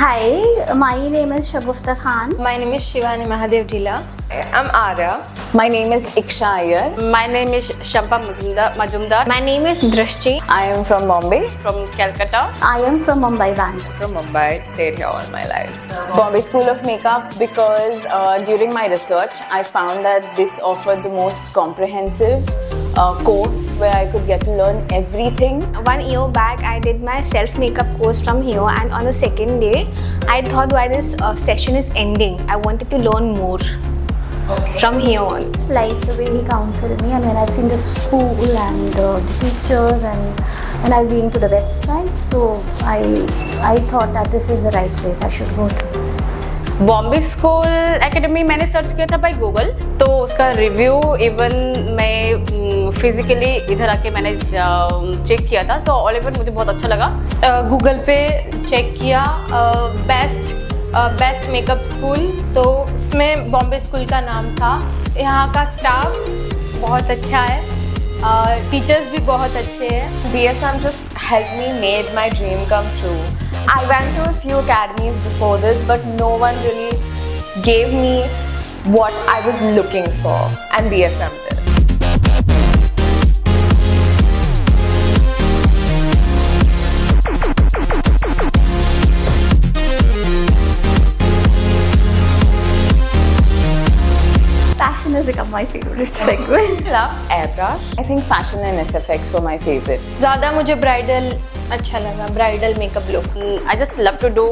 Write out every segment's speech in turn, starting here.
Hi, my name is Shagufta Khan. My name is Shivani Mahadev Dhila. I'm Arya. My name is Iksha Iyer. My name is Shampa Majumdar. My name is Drishti. I am from Bombay. From Calcutta. I am from Mumbai, Bank. From Mumbai, stayed here all my life. Bombay School of Makeup because during my research I found that this offered the most comprehensive course where I could get to learn everything. 1 year back, I did my self-makeup course from here, and on the second day, I thought why this session is ending. I wanted to learn more from here on. Like the way he counseled me, and when I've seen the school and the teachers, and I've been to the website, so I thought that this is the right place I should go to. Bombay school academy मैंने search किया था by Google, तो उसका review even मैं physically इधर आके मैंने check किया था, सो ऑल ओवर मुझे बहुत अच्छा लगा। गूगल पे चेक किया बेस्ट मेकअप स्कूल, तो उसमें बॉम्बे स्कूल का नाम था। यहाँ का स्टाफ बहुत अच्छा है, टीचर्स भी बहुत अच्छे हैं। BSM just helped me made my dream come true. I went to a few academies before this, but no one really gave me what I was looking for, and BSM did. Fashion has become my favorite segment. I love Airbrush. I think fashion and SFX were my favorite. ज़्यादा मुझे bridal अच्छा लगा, bridal makeup look. I just love to do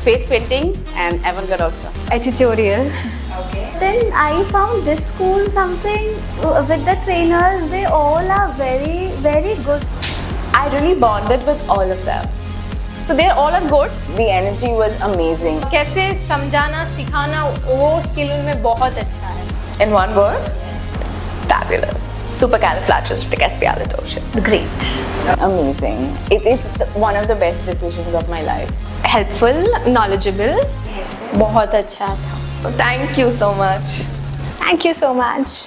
face painting and avant-garde also. Editorial. Then I found this school something with the trainers. They all are very, very good. I really bonded with all of them. So they all are good. The energy was amazing. कैसे समझाना सिखाना वो skill उनमें बहुत अच्छा है। In one word, fabulous. Supercalifragilisticexpialidocious. Great. Amazing. It's one of the best decisions of my life. Helpful, knowledgeable, बहुत अच्छा था। Thank you so much. Thank you so much.